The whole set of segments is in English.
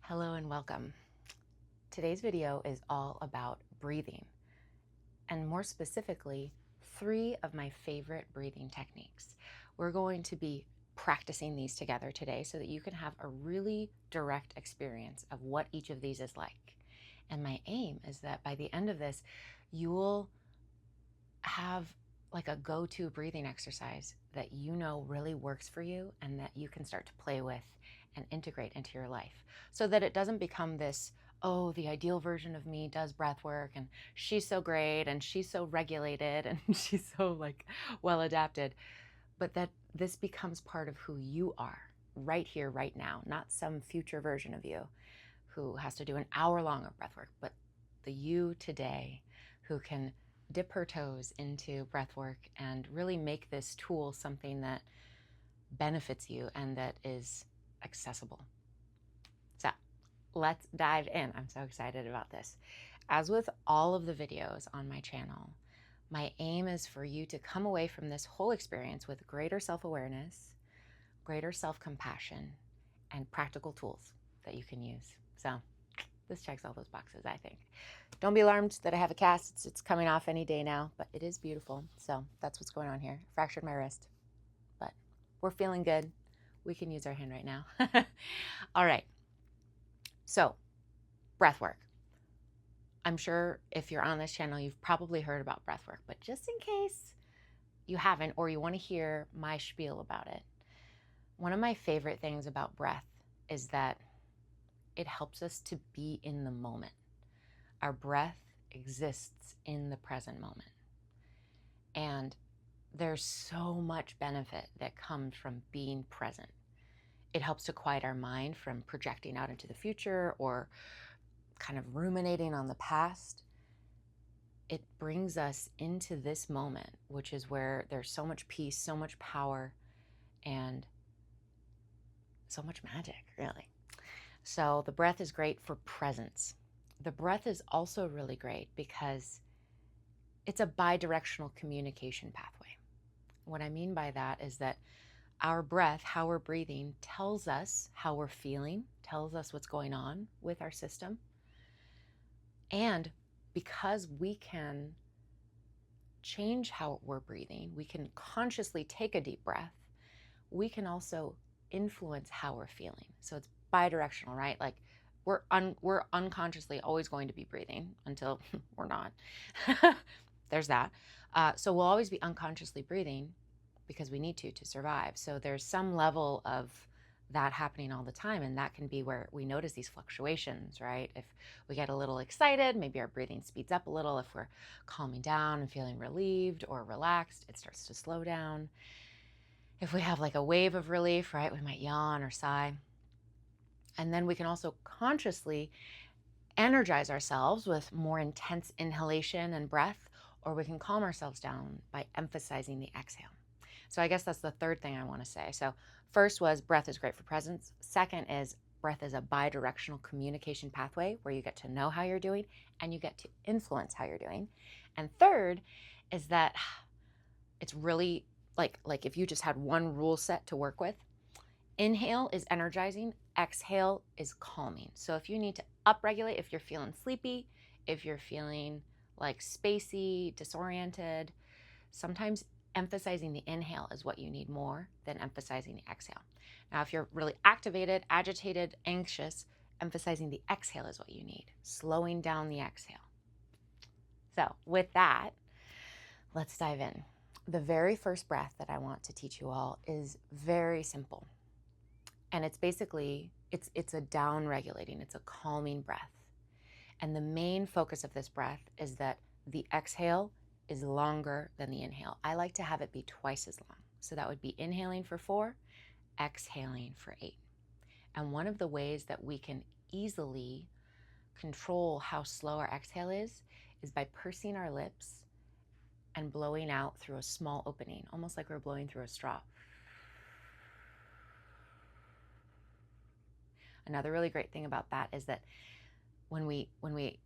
Hello and welcome. Today's video is all about breathing, and more specifically, 3 of my favorite breathing techniques. We're going to be practicing these together today so that you can have a really direct experience of what each of these is like. And my aim is that by the end of this, you will have like a go-to breathing exercise that you know really works for you and that you can start to play with and integrate into your life so that it doesn't become this, oh, the ideal version of me does breath work and she's so great and she's so regulated and she's so like well adapted, but that this becomes part of who you are right here, right now, not some future version of you who has to do an hour long of breath work, but the you today who can dip her toes into breath work and really make this tool something that benefits you and that is accessible. So let's dive in. I'm so excited about this. As with all of the videos on my channel, my aim is for you to come away from this whole experience with greater self-awareness, greater self-compassion, and practical tools that you can use. So this checks all those boxes, I think. Don't be alarmed that I have a cast. It's coming off any day now, but it is beautiful. So that's what's going on here. Fractured my wrist, but we're feeling good. We can use our hand right now. All right. So breath work. I'm sure if you're on this channel, you've probably heard about breath work, but just in case you haven't or you want to hear my spiel about it, one of my favorite things about breath is that it helps us to be in the moment. Our breath exists in the present moment. And there's so much benefit that comes from being present. It helps to quiet our mind from projecting out into the future or kind of ruminating on the past. It brings us into this moment, which is where there's so much peace, so much power, and so much magic, really. So the breath is great for presence. The breath is also really great because it's a bi-directional communication pathway. What I mean by that is that our breath, how we're breathing, tells us how we're feeling, tells us what's going on with our system. And because we can change how we're breathing, we can consciously take a deep breath, we can also influence how we're feeling. So it's bi-directional, right? Like we're unconsciously always going to be breathing until we're not. There's that. So we'll always be unconsciously breathing because we need to survive. So there's some level of that happening all the time, and that can be where we notice these fluctuations, right? If we get a little excited, maybe our breathing speeds up a little. If we're calming down and feeling relieved or relaxed, it starts to slow down. If we have like a wave of relief, right, we might yawn or sigh. And then we can also consciously energize ourselves with more intense inhalation and breath, or we can calm ourselves down by emphasizing the exhale. So I guess that's the third thing I want to say. So first was breath is great for presence. Second is breath is a bi-directional communication pathway where you get to know how you're doing and you get to influence how you're doing. And third is that it's really like if you just had one rule set to work with, inhale is energizing, exhale is calming. So if you need to upregulate, if you're feeling sleepy, if you're feeling like spacey, disoriented, sometimes emphasizing the inhale is what you need more than emphasizing the exhale. Now, if you're really activated, agitated, anxious, emphasizing the exhale is what you need, slowing down the exhale. So with that, let's dive in. The very first breath that I want to teach you all is very simple. And it's basically, it's a down regulating, it's a calming breath. And the main focus of this breath is that the exhale is longer than the inhale. I like to have it be twice as long. So that would be inhaling for 4, exhaling for 8. And one of the ways that we can easily control how slow our exhale is by pursing our lips and blowing out through a small opening, almost like we're blowing through a straw. Another really great thing about that is that when we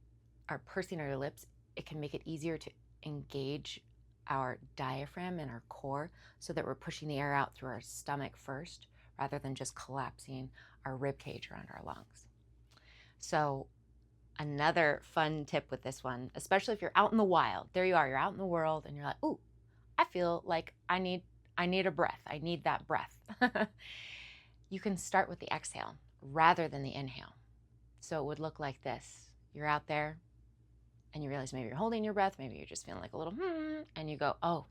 are pursing our lips, it can make it easier to engage our diaphragm and our core so that we're pushing the air out through our stomach first rather than just collapsing our rib cage around our lungs. So another fun tip with this one, especially if you're out in the wild, there you are, you're out in the world and you're like, ooh, I feel like I need a breath. I need that breath. You can start with the exhale rather than the inhale. So it would look like this. You're out there and you realize maybe you're holding your breath, maybe you're just feeling like a little and you go, oh,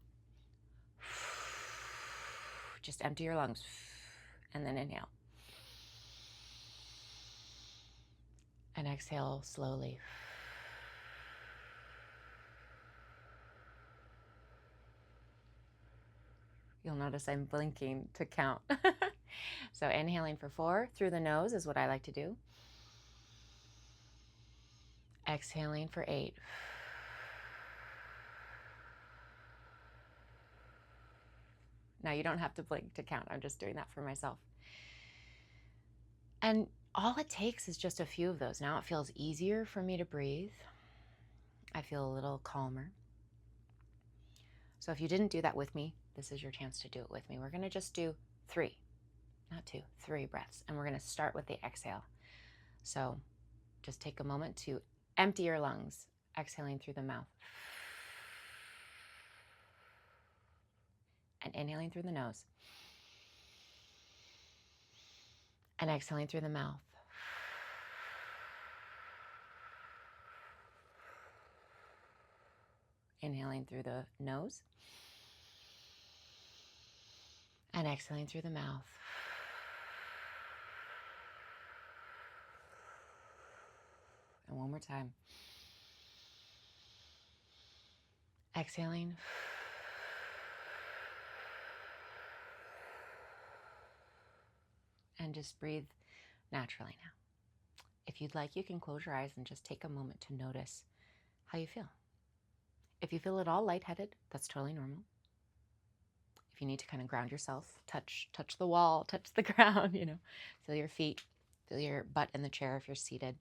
just empty your lungs and then inhale. And exhale slowly. You'll notice I'm blinking to count. So inhaling for 4 through the nose is what I like to do. Exhaling for 8. Now you don't have to blink to count. I'm just doing that for myself. And all it takes is just a few of those. Now it feels easier for me to breathe. I feel a little calmer. So if you didn't do that with me, this is your chance to do it with me. We're going to just do 3, not 2, 3 breaths. And we're going to start with the exhale. So just take a moment to empty your lungs, exhaling through the mouth. And inhaling through the nose. And exhaling through the mouth. Inhaling through the nose. And exhaling through the mouth. And one more time. Exhaling. And just breathe naturally now. If you'd like, you can close your eyes and just take a moment to notice how you feel. If you feel at all lightheaded, that's totally normal. If you need to kind of ground yourself, touch the wall, touch the ground, feel your feet, feel your butt in the chair if you're seated.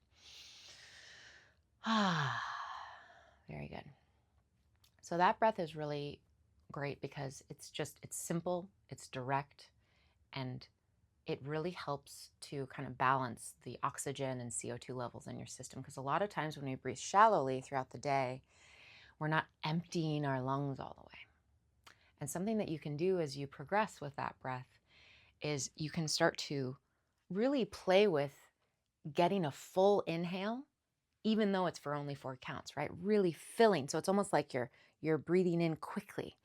Very good. So that breath is really great because it's simple, it's direct, and it really helps to kind of balance the oxygen and CO2 levels in your system. Because a lot of times when we breathe shallowly throughout the day, we're not emptying our lungs all the way. And something that you can do as you progress with that breath is you can start to really play with getting a full inhale, even though it's for only 4 counts, right? Really filling. So it's almost like you're breathing in quickly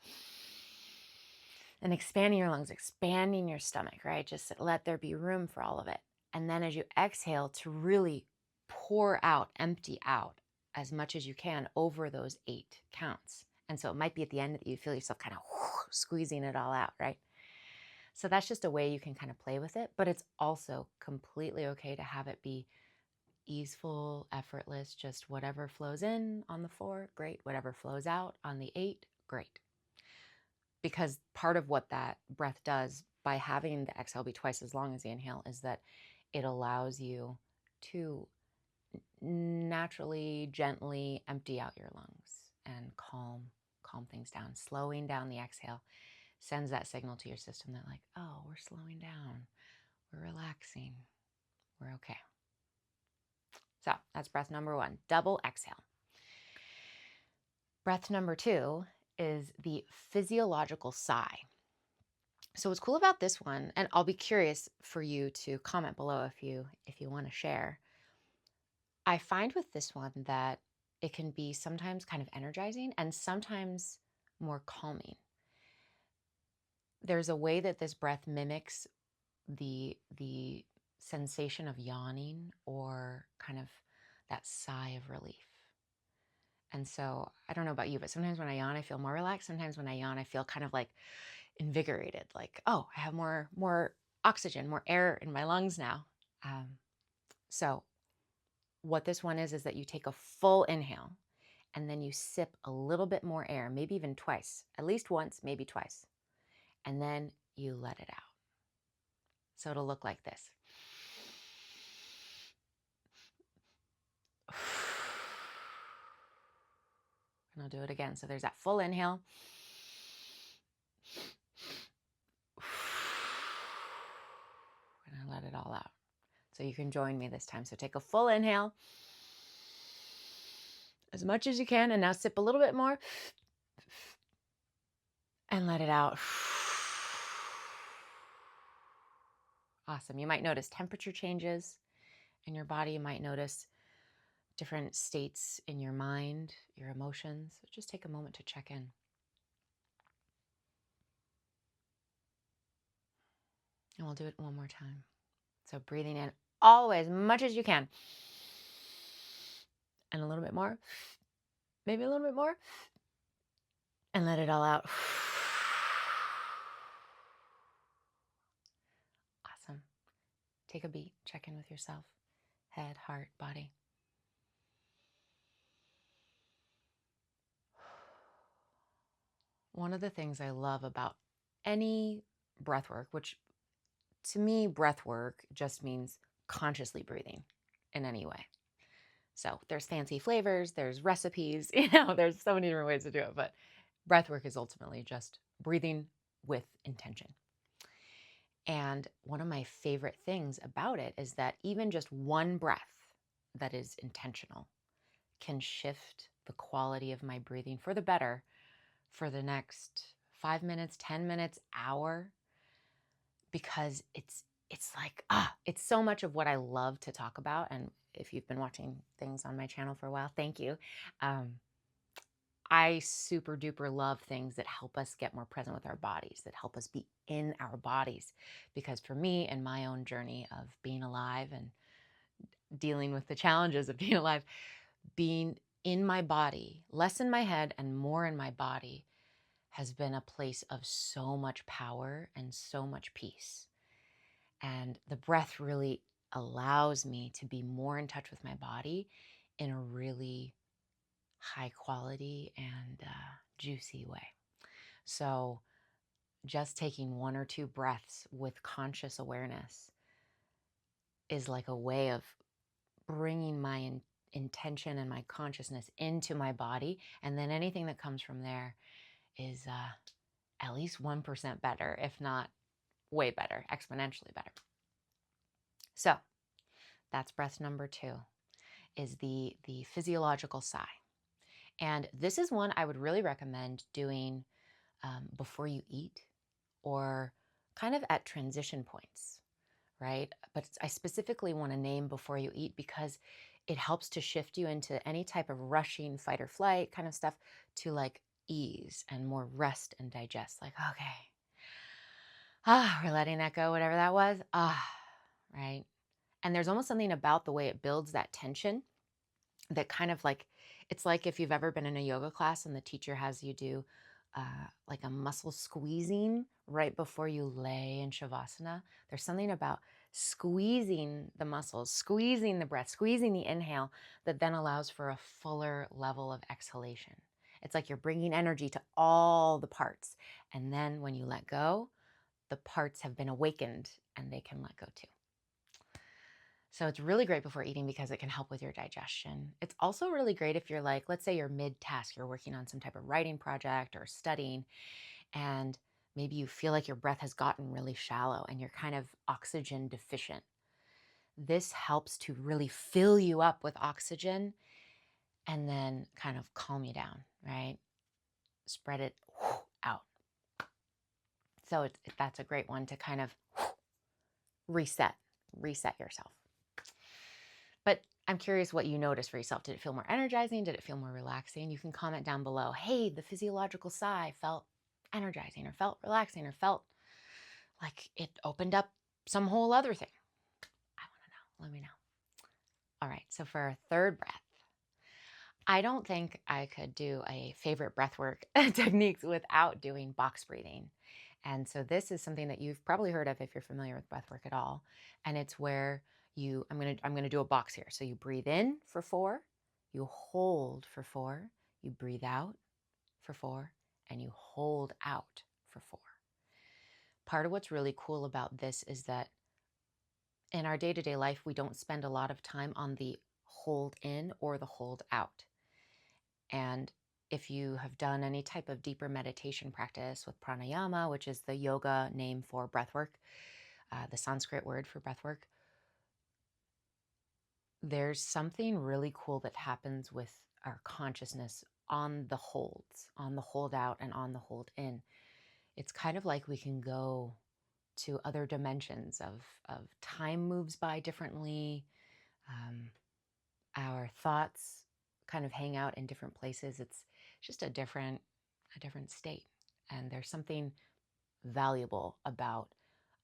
and expanding your lungs, expanding your stomach, right? Just let there be room for all of it. And then as you exhale, to really pour out, empty out as much as you can over those 8 counts. And so it might be at the end that you feel yourself kind of squeezing it all out, right? So that's just a way you can kind of play with it, but it's also completely okay to have it be easeful, effortless, just whatever flows in on the 4, great. Whatever flows out on the 8, great. Because part of what that breath does by having the exhale be twice as long as the inhale is that it allows you to naturally, gently empty out your lungs and calm things down. Slowing down the exhale sends that signal to your system that like, oh, we're slowing down, we're relaxing, we're okay. So that's breath number 1, double exhale. Breath number 2 is the physiological sigh. So what's cool about this one, and I'll be curious for you to comment below if you want to share. I find with this one that it can be sometimes kind of energizing and sometimes more calming. There's a way that this breath mimics the sensation of yawning or kind of that sigh of relief. And so I don't know about you, but sometimes when I yawn, I feel more relaxed. Sometimes when I yawn, I feel kind of like invigorated, like, oh, I have more oxygen, more air in my lungs now. So what this one is that you take a full inhale and then you sip a little bit more air, maybe even twice, at least once, maybe twice. And then you let it out. So it'll look like this. And I'll do it again. So there's that full inhale. And I let it all out. So you can join me this time. So take a full inhale, as much as you can, and now sip a little bit more and let it out. Awesome. You might notice temperature changes in your body. You might notice different states in your mind, your emotions. So just take a moment to check in. And we'll do it one more time. So breathing in all the way, as much as you can. And a little bit more. Maybe a little bit more. And let it all out. Awesome. Take a beat. Check in with yourself. Head, heart, body. One of the things I love about any breath work, which to me, breath work just means consciously breathing in any way. So there's fancy flavors, there's recipes, there's so many different ways to do it, but breath work is ultimately just breathing with intention. And one of my favorite things about it is that even just one breath that is intentional can shift the quality of my breathing for the better for the next 5 minutes, 10 minutes, hour, because it's like, it's so much of what I love to talk about. And if you've been watching things on my channel for a while, thank you. I super duper love things that help us get more present with our bodies, that help us be in our bodies. Because for me, in my own journey of being alive and dealing with the challenges of being alive, being in my body, less in my head and more in my body, has been a place of so much power and so much peace. And the breath really allows me to be more in touch with my body in a really high quality and juicy way. So just taking 1 or 2 breaths with conscious awareness is like a way of bringing my intention and my consciousness into my body. And then anything that comes from there is at least 1% better, if not way better, exponentially better. So that's breath number 2, is the physiological sigh. And this is one I would really recommend doing before you eat, or kind of at transition points, right? But I specifically want to name before you eat because it helps to shift you into any type of rushing fight or flight kind of stuff to like ease and more rest and digest. Like, okay, we're letting that go, whatever that was. Right? And there's almost something about the way it builds that tension that kind of like, it's like if you've ever been in a yoga class and the teacher has you do like a muscle squeezing right before you lay in Shavasana. There's something about squeezing the muscles, squeezing the breath, squeezing the inhale that then allows for a fuller level of exhalation. It's like you're bringing energy to all the parts. And then when you let go, the parts have been awakened and they can let go too. So it's really great before eating because it can help with your digestion. It's also really great if you're like, let's say you're mid-task, you're working on some type of writing project or studying, and maybe you feel like your breath has gotten really shallow and you're kind of oxygen deficient. This helps to really fill you up with oxygen and then kind of calm you down, right? Spread it out. So that's a great one to kind of reset yourself. But I'm curious what you noticed for yourself. Did it feel more energizing? Did it feel more relaxing? You can comment down below. Hey, the physiological sigh felt energizing or felt relaxing or felt like it opened up some whole other thing. I want to know. Let me know. All right. So for our third breath, I don't think I could do a favorite breathwork techniques without doing box breathing. And so this is something that you've probably heard of if you're familiar with breathwork at all. And it's where I'm gonna do a box here. So you breathe in for 4, you hold for 4, you breathe out for 4, and you hold out for 4. Part of what's really cool about this is that in our day-to-day life, we don't spend a lot of time on the hold in or the hold out. And if you have done any type of deeper meditation practice with pranayama, which is the yoga name for breathwork, the Sanskrit word for breathwork, there's something really cool that happens with our consciousness on the holds, on the hold out and on the hold in. It's kind of like we can go to other dimensions of time moves by differently. Our thoughts kind of hang out in different places. It's just a different state. And there's something valuable about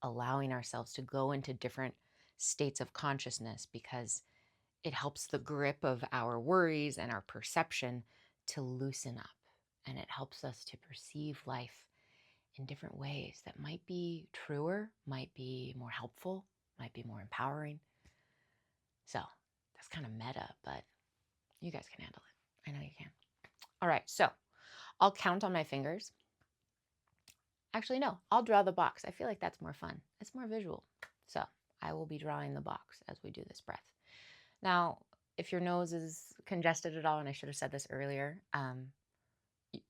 allowing ourselves to go into different states of consciousness, because it helps the grip of our worries and our perception to loosen up. And it helps us to perceive life in different ways that might be truer, might be more helpful, might be more empowering. So that's kind of meta, but you guys can handle it. I know you can. All right, so I'll count on my fingers. Actually, no, I'll draw the box. I feel like that's more fun. It's more visual. So I will be drawing the box as we do this breath. Now, if your nose is congested at all, and I should have said this earlier,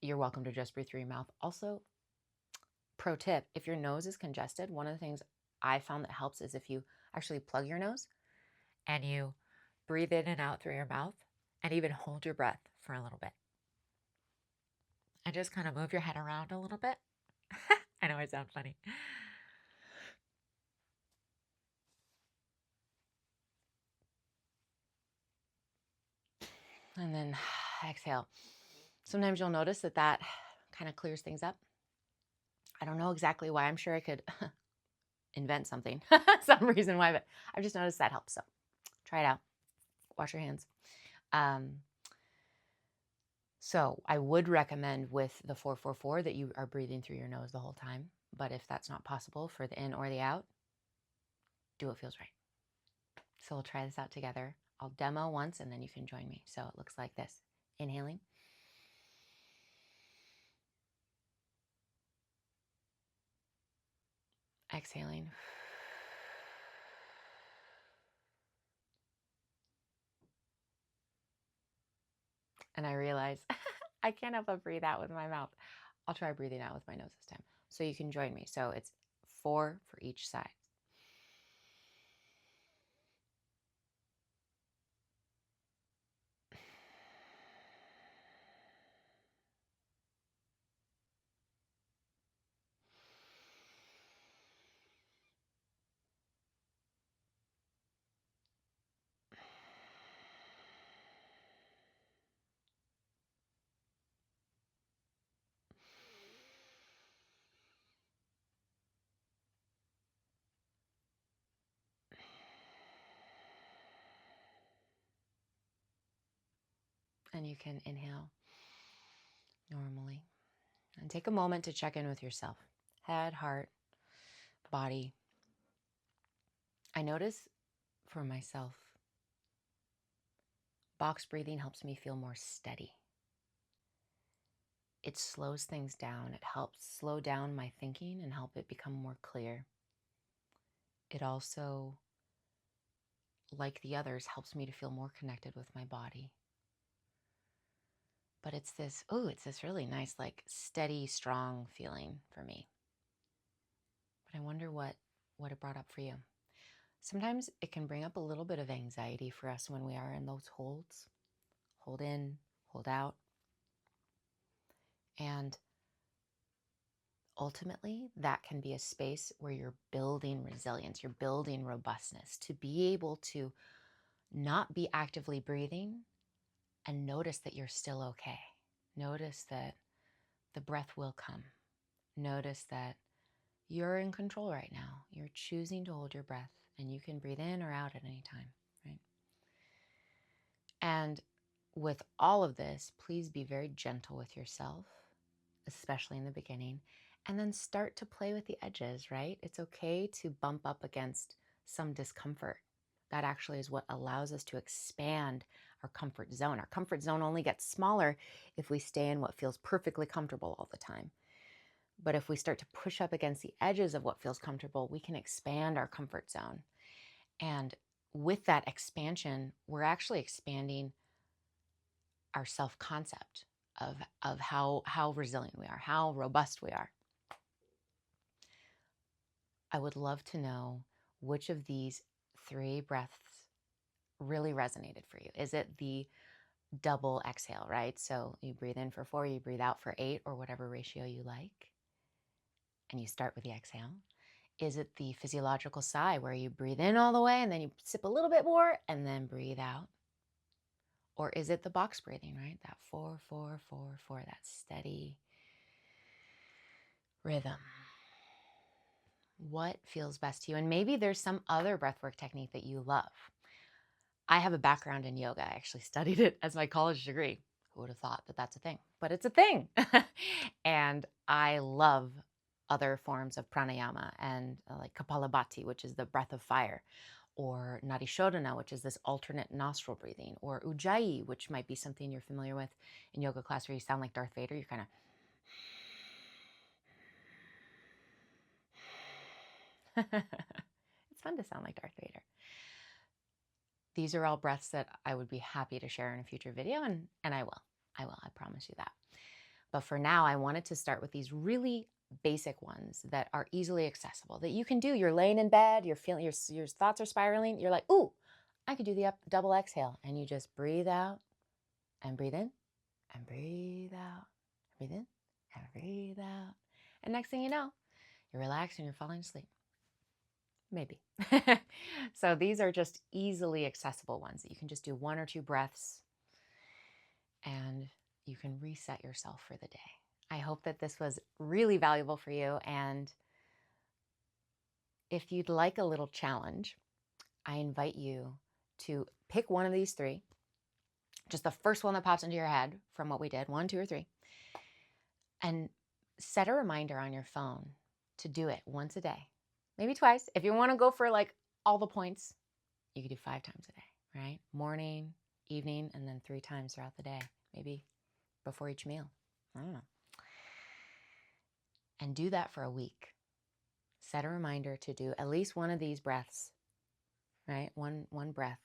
you're welcome to just breathe through your mouth. Also, pro tip, if your nose is congested, one of the things I found that helps is if you actually plug your nose and you breathe in and out through your mouth and even hold your breath for a little bit. And just kind of move your head around a little bit. I know I sound funny. And then exhale. Sometimes you'll notice that kind of clears things up. I don't know exactly why. I'm sure I could invent something, some reason why, but I've just noticed that helps. So try it out. Wash your hands. So I would recommend with the 4-4-4 that you are breathing through your nose the whole time. But if that's not possible for the in or the out, do what feels right. So we'll try this out together. I'll demo once and then you can join me. So it looks like this. Inhaling. Exhaling. And I realize I can't help but breathe out with my mouth. I'll try breathing out with my nose this time. So you can join me. So it's 4 for each side. And you can inhale normally. And take a moment to check in with yourself. Head, heart, body. I notice for myself, box breathing helps me feel more steady. It slows things down. It helps slow down my thinking and help it become more clear. It also, like the others, helps me to feel more connected with my body. But it's this really nice, like steady, strong feeling for me. But I wonder what it brought up for you. Sometimes it can bring up a little bit of anxiety for us when we are in those holds. Hold in, hold out. And ultimately, that can be a space where you're building resilience, you're building robustness to be able to not be actively breathing and notice that you're still okay. Notice that the breath will come. Notice that you're in control right now. You're choosing to hold your breath and you can breathe in or out at any time, right? And with all of this, please be very gentle with yourself, especially in the beginning, and then start to play with the edges, right? It's okay to bump up against some discomfort. That actually is what allows us to expand our comfort zone. Our comfort zone only gets smaller if we stay in what feels perfectly comfortable all the time. But if we start to push up against the edges of what feels comfortable, we can expand our comfort zone. And with that expansion, we're actually expanding our self-concept of how resilient we are, how robust we are. I would love to know which of these 3 breaths really resonated for you? Is it the double exhale, right? So you breathe in for 4, you breathe out for 8, or whatever ratio you like, and you start with the exhale? Is it the physiological sigh where you breathe in all the way and then you sip a little bit more and then breathe out? Or is it the box breathing, right? That 4, 4, 4, 4, that steady rhythm. What feels best to you? And maybe there's some other breathwork technique that you love. I have a background in yoga. I actually studied it as my college degree. Who would have thought that that's a thing? But it's a thing. And I love other forms of pranayama and like Kapalabhati, which is the breath of fire, or Nadi Shodhana, which is this alternate nostril breathing, or Ujjayi, which might be something you're familiar with in yoga class where you sound like Darth Vader. You're kind of it's fun to sound like Darth Vader. These are all breaths that I would be happy to share in a future video, and I will. I promise you that. But for now, I wanted to start with these really basic ones that are easily accessible, that you can do. You're laying in bed, you're feeling your thoughts are spiraling. You're like, ooh, I could do the double exhale. And you just breathe out and breathe in and breathe out, breathe in and breathe out. And next thing you know, you're relaxed and you're falling asleep. Maybe. So these are just easily accessible ones that you can just do 1 or 2 breaths and you can reset yourself for the day. I hope that this was really valuable for you. And if you'd like a little challenge, I invite you to pick one of these 3, just the first one that pops into your head from what we did, 1, 2, or 3, and set a reminder on your phone to do it once a day, maybe twice. If you want to go for like all the points, you could do 5 times a day, right? Morning, evening, and then 3 times throughout the day, maybe before each meal. I don't know. And do that for a week. Set a reminder to do at least one of these breaths, right? One breath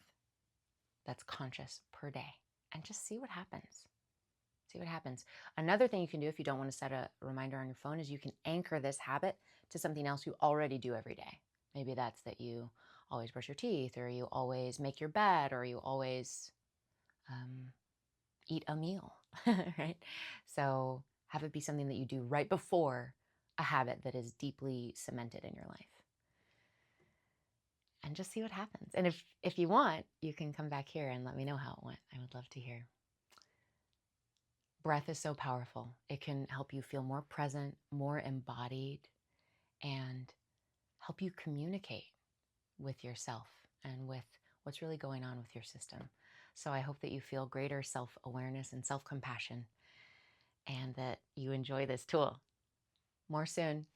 that's conscious per day, and just see what happens. See what happens. Another thing you can do if you don't want to set a reminder on your phone is you can anchor this habit to something else you already do every day. Maybe that's that you always brush your teeth, or you always make your bed, or you always eat a meal, right? So have it be something that you do right before a habit that is deeply cemented in your life. And just see what happens. And if you want, you can come back here and let me know how it went. I would love to hear. Breath is so powerful. It can help you feel more present, more embodied, and help you communicate with yourself and with what's really going on with your system. So I hope that you feel greater self-awareness and self-compassion, and that you enjoy this tool. More soon.